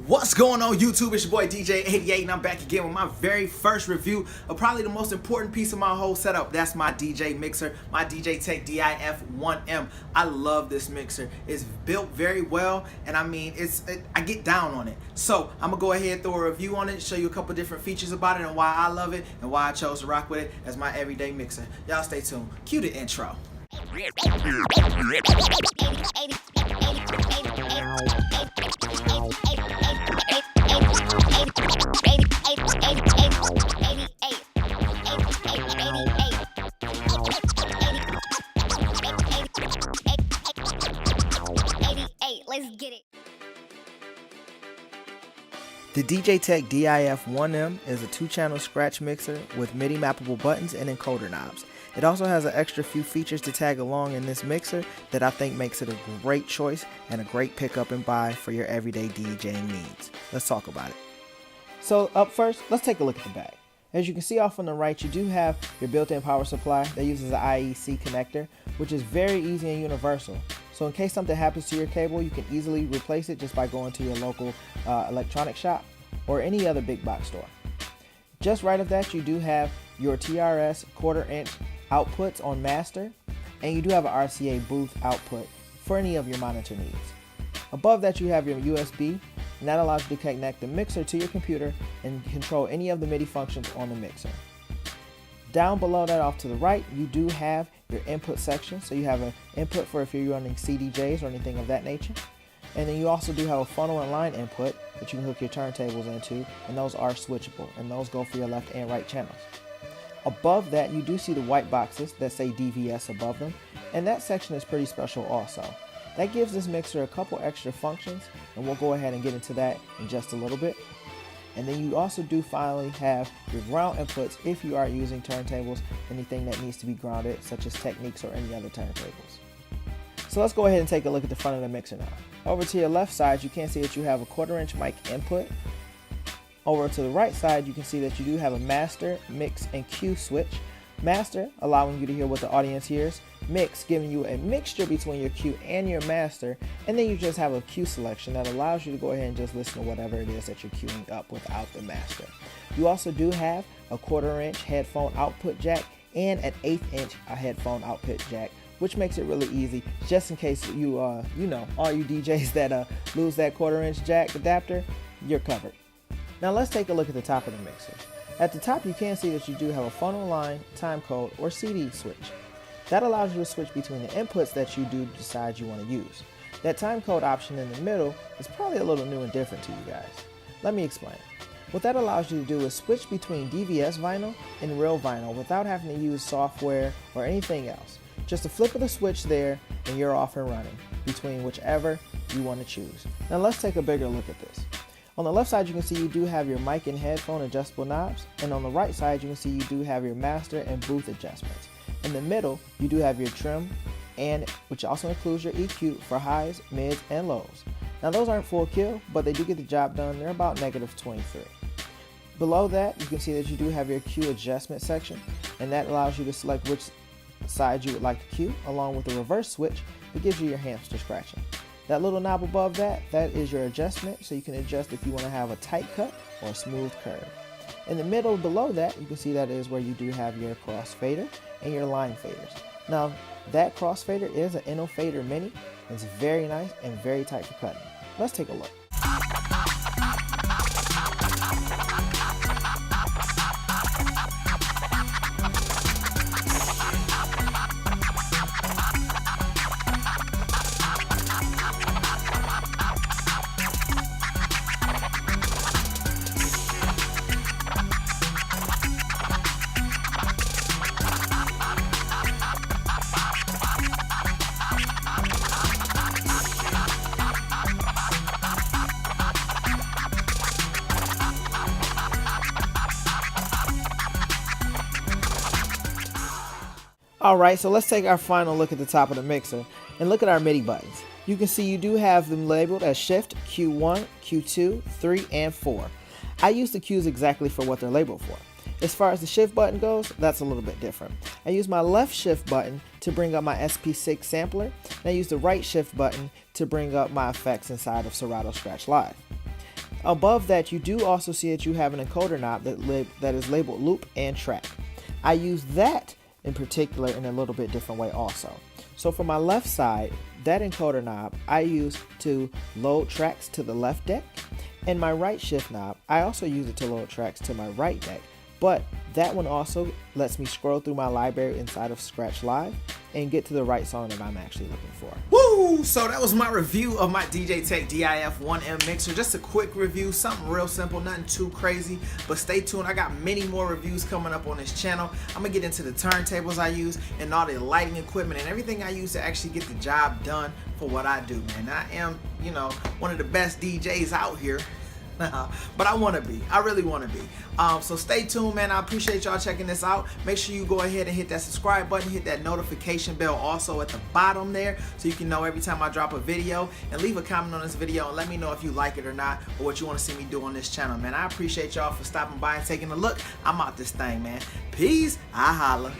What's going on YouTube? It's your boy DJ 88 and I'm back again with my very first review of probably the most important piece of my whole setup. That's my DJ mixer, my DJ Tech DIF-1M. I love this mixer. It's built very well and I mean, I get down on it. So I'm gonna go ahead and throw a review on it, show you a couple different features about it and why I love it and why I chose to rock with it as my everyday mixer. Y'all stay tuned. Cue the intro. Let's get it. The DJ Tech DIF-1M is a 2-channel scratch mixer with MIDI mappable buttons and encoder knobs. It also has an extra few features to tag along in this mixer that I think makes it a great choice and a great pickup and buy for your everyday DJing needs. Let's talk about it. So up first, let's take a look at the back. As you can see off on the right, you do have your built-in power supply that uses an IEC connector, which is very easy and universal. So in case something happens to your cable, you can easily replace it just by going to your local electronic shop or any other big box store. Just right of that, you do have your TRS 1/4 inch outputs on master, and you do have an RCA booth output for any of your monitor needs. Above that, you have your USB, and that allows you to connect the mixer to your computer and control any of the MIDI functions on the mixer. Down below that off to the right, you do have your input section. So you have an input for if you're running CDJs or anything of that nature. And then you also do have a funnel and line input that you can hook your turntables into, and those are switchable, and those go for your left and right channels. Above that, you do see the white boxes that say DVS above them, and that section is pretty special also. That gives this mixer a couple extra functions, and we'll go ahead and get into that in just a little bit. And then you also do finally have your ground inputs if you are using turntables, anything that needs to be grounded, such as Techniques or any other turntables. So let's go ahead and take a look at the front of the mixer now. Over to your left side, you can see that you have a 1/4 inch mic input. Over to the right side, you can see that you do have a master, mix, and cue switch. Master, allowing you to hear what the audience hears. Mix, giving you a mixture between your cue and your master. And then you just have a cue selection that allows you to go ahead and just listen to whatever it is that you're queuing up without the master. You also do have a 1/4 inch headphone output jack and an 1/8 inch headphone output jack, which makes it really easy just in case you, all you DJs that lose that 1/4 inch jack adapter, you're covered. Now let's take a look at the top of the mixer. At the top, you can see that you do have a funnel line, time code, or CD switch. That allows you to switch between the inputs that you do decide you want to use. That time code option in the middle is probably a little new and different to you guys. Let me explain. What that allows you to do is switch between DVS vinyl and real vinyl without having to use software or anything else. Just a flip of the switch there and you're off and running between whichever you want to choose. Now let's take a bigger look at this. On the left side, you can see you do have your mic and headphone adjustable knobs, and on the right side, you can see you do have your master and booth adjustments. In the middle, you do have your trim, and which also includes your EQ for highs, mids, and lows. Now those aren't full kill, but they do get the job done. They're about -23. Below that, you can see that you do have your cue adjustment section, and that allows you to select which side you would like to cue, along with the reverse switch that gives you your hamster scratching. That little knob above that is your adjustment, so you can adjust if you want to have a tight cut or a smooth curve. In the middle below that, you can see that is where you do have your crossfader and your line faders. Now, that crossfader is an Innofader Mini. It's very nice and very tight for cutting. Let's take a look. Alright, so let's take our final look at the top of the mixer and look at our MIDI buttons. You can see you do have them labeled as Shift, Q1, Q2, 3, and 4. I use the Qs exactly for what they're labeled for. As far as the shift button goes, that's a little bit different. I use my left shift button to bring up my SP6 sampler, and I use the right shift button to bring up my effects inside of Serato Scratch Live. Above that, you do also see that you have an encoder knob that is labeled loop and track. I use that in particular in a little bit different way also. So for my left side, that encoder knob I use to load tracks to the left deck, and my right shift knob I also use it to load tracks to my right deck, but that one also lets me scroll through my library inside of Scratch Live and get to the right song that I'm actually looking for. Woo! So that was my review of my DJ Tech DIF-1M mixer. Just a quick review, something real simple, nothing too crazy, but stay tuned. I got many more reviews coming up on this channel. I'm gonna get into the turntables I use and all the lighting equipment and everything I use to actually get the job done for what I do, man. I am, you know, one of the best DJs out here. But I want to be. I really want to be. So stay tuned, man. I appreciate y'all checking this out. Make sure you go ahead and hit that subscribe button, hit that notification bell also at the bottom there, so you can know every time I drop a video, and leave a comment on this video and let me know if you like it or not, or what you want to see me do on this channel, man. I appreciate y'all for stopping by and taking a look. I'm out this thing, man. Peace. I holla.